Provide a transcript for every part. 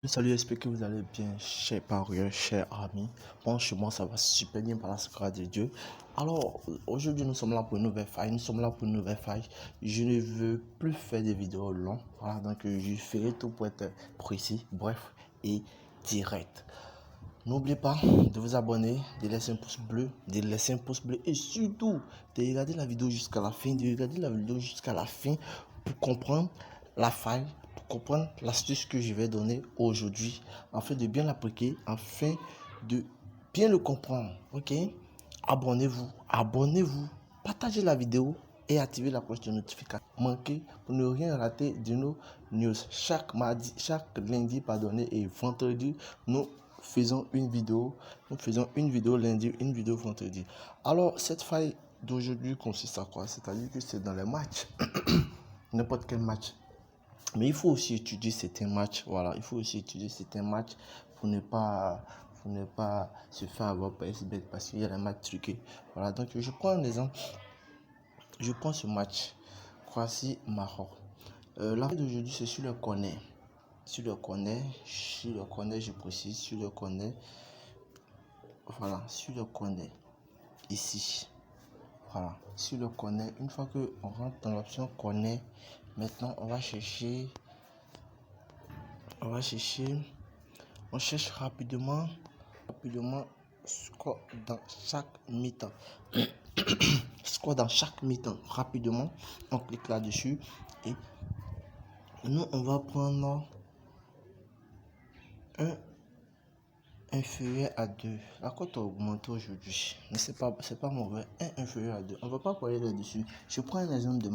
Salut, j'espère que vous allez bien, chers parieurs, chers amis. Bon, chez moi, ça va super bien par la grâce de Dieu. Alors, aujourd'hui, nous sommes là pour une nouvelle faille. Je ne veux plus faire des vidéos longues. Voilà, donc je ferai tout pour être précis, bref et direct. N'oubliez pas de vous abonner, de laisser un pouce bleu et surtout de regarder la vidéo jusqu'à la fin, pour comprendre la faille, pour comprendre l'astuce que je vais donner aujourd'hui, afin de bien l'appliquer, afin de bien le comprendre. Ok? Abonnez-vous, partagez la vidéo et activez la cloche de notification. Manquez pour ne rien rater de nos news. Chaque lundi, et vendredi, nous faisons une vidéo. Lundi, une vidéo vendredi. Alors, cette faille d'aujourd'hui consiste à quoi? C'est-à-dire que c'est dans les matchs. N'importe quel match. Mais il faut aussi étudier certains matchs. Voilà, il faut aussi étudier certains matchs pour ne pas se faire avoir par SBet parce qu'il y a des matchs truqués. Voilà, donc je prends un exemple. Je prends ce match Croatie-Maroc. La vidéo d'aujourd'hui, c'est sur le corner. Je précise, sur le corner. Voilà, sur le corner. Ici. Voilà, sur le corner. Une fois que on rentre dans l'option corner, maintenant on cherche rapidement score dans chaque mi-temps. Score dans chaque mi-temps. Rapidement, on clique là-dessus et nous on va prendre un inférieur à 2. La cote a augmenté aujourd'hui, mais c'est pas mauvais. Un inférieur à 2, on va pas parler là-dessus. Je prends un exemple de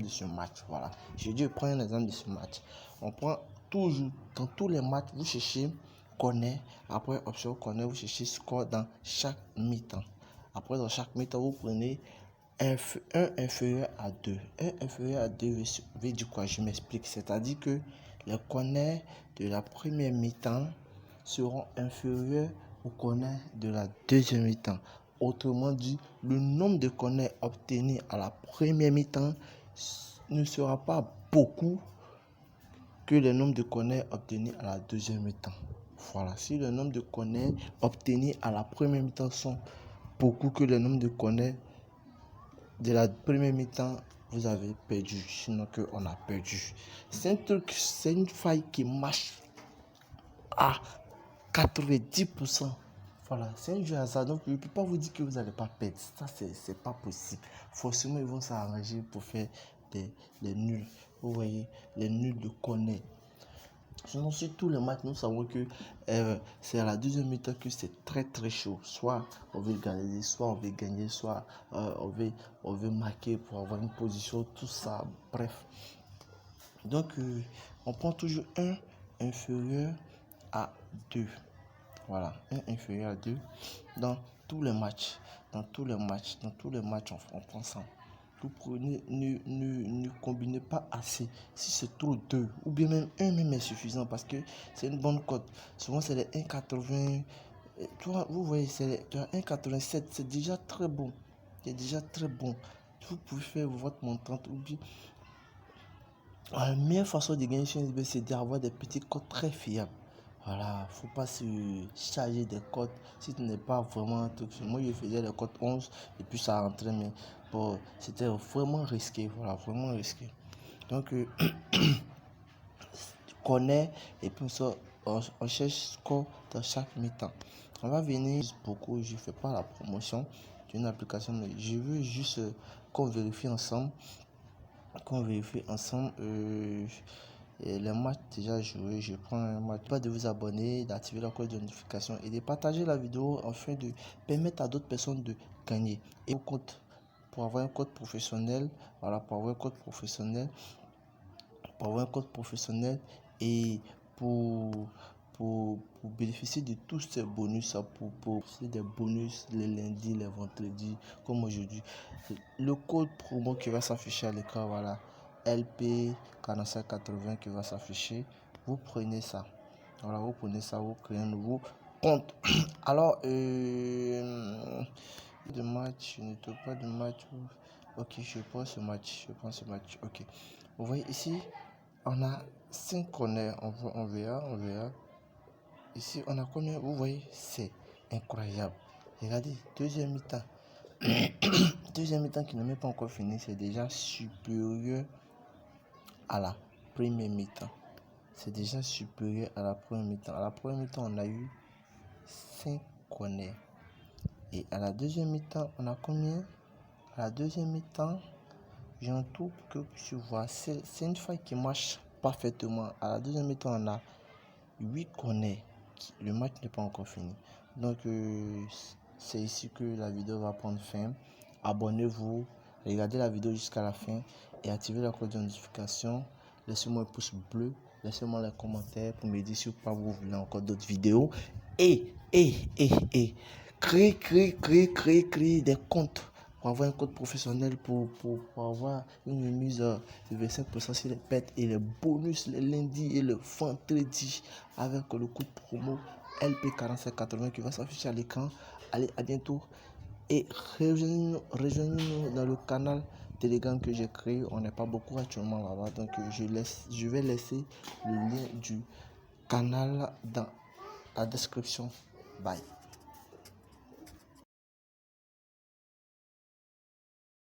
ce match. Voilà, je dis prends un exemple de ce match. On prend toujours dans tous les matchs, vous cherchez corner, après option corner, vous cherchez score dans chaque mi-temps. Après, dans chaque mi-temps, vous prenez un inférieur à 2. Un inférieur à 2 veut dire quoi? Je m'explique. C'est-à-dire que les corners de la première mi-temps seront inférieurs aux corners de la deuxième mi-temps. Autrement dit, le nombre de corners obtenus à la première mi-temps ne sera pas beaucoup que le nombre de corners obtenus à la deuxième mi-temps. Voilà, si le nombre de corners obtenus à la première mi-temps sont beaucoup que le nombre de corners de la première mi-temps, vous avez perdu, sinon que on a perdu. C'est une faille qui marche à 90%. Voilà, c'est un jeu hasard, donc je ne peux pas vous dire que vous n'allez pas perdre. Ça, c'est pas possible. Forcément, ils vont s'arranger pour faire les nuls. Vous voyez, les nuls de connaître. Sinon, sur tous les matchs, nous savons que c'est à la deuxième mi-temps que c'est très très chaud. Soit on veut gagner, soit on veut gagner, soit on veut marquer pour avoir une position, tout ça. Bref. Donc, on prend toujours un inférieur à 2. Voilà, un inférieur à 2 dans tous les matchs. Dans tous les matchs, on prend ça. Vous prenez, ne combinez pas assez. Si c'est trop 2 ou bien même un même est suffisant parce que c'est une bonne cote. Souvent, c'est les 1,80. Toi, vous voyez, c'est 1,87. C'est déjà très bon. C'est déjà très bon. Vous pouvez faire votre montante ou bien. La meilleure façon de gagner sur une c'est d'avoir des petites cotes très fiables. Voilà, faut pas se charger des cotes si tu n'es pas vraiment un truc. Moi, je faisais les cotes 11 et puis ça rentrait, mais bon, c'était vraiment risqué. Voilà, vraiment risqué. Donc, tu connais et puis on cherche score dans chaque mi-temps. On va venir beaucoup, je fais pas la promotion d'une application, mais je veux juste qu'on vérifie ensemble. Et les matchs déjà joués, je prends un match. Pas de vous abonner, d'activer la cloche de notification et de partager la vidéo afin de permettre à d'autres personnes de gagner. Et pour avoir un code professionnel, voilà, pour avoir un code professionnel et pour, pour bénéficier de tous ces bonus, pour des bonus les lundis, les vendredis, comme aujourd'hui. Le code promo qui va s'afficher à l'écran, voilà, LP 4580 qui va s'afficher. Vous prenez ça. Voilà, vous prenez ça, vous créez un nouveau compte. Alors, de match, je ne trouve pas de match. Ok, je prends ce match. Ok. Vous voyez ici, On a 5 corners, on verra. Ici, on a combien? Vous voyez, c'est incroyable. Regardez, deuxième mi-temps. Deuxième mi-temps qui n'est même pas encore fini, c'est déjà supérieur à la première mi-temps. C'est déjà supérieur à la première mi-temps. À la première mi-temps, on a eu 5 corners. Et à la deuxième mi-temps, on a combien? À la deuxième mi-temps, j'en trouve que tu vois, c'est une faille qui marche parfaitement. À la deuxième mi-temps, on a 8 corners. Le match n'est pas encore fini. Donc, c'est ici que la vidéo va prendre fin. Abonnez-vous, regardez la vidéo jusqu'à la fin et activez la cloche de notification. Laissez-moi un pouce bleu, laissez-moi les commentaires pour me dire si vous voulez encore d'autres vidéos. Et, créez des comptes pour avoir un compte professionnel, pour avoir une remise de 25% sur les pets et les bonus les lundis et le vendredi avec le code promo LP4580 qui va s'afficher à l'écran. Allez, à bientôt et rejoignez-nous dans le canal Telegram que j'ai créé. On n'est pas beaucoup actuellement là-bas, donc je vais laisser le lien du canal dans la description. Bye.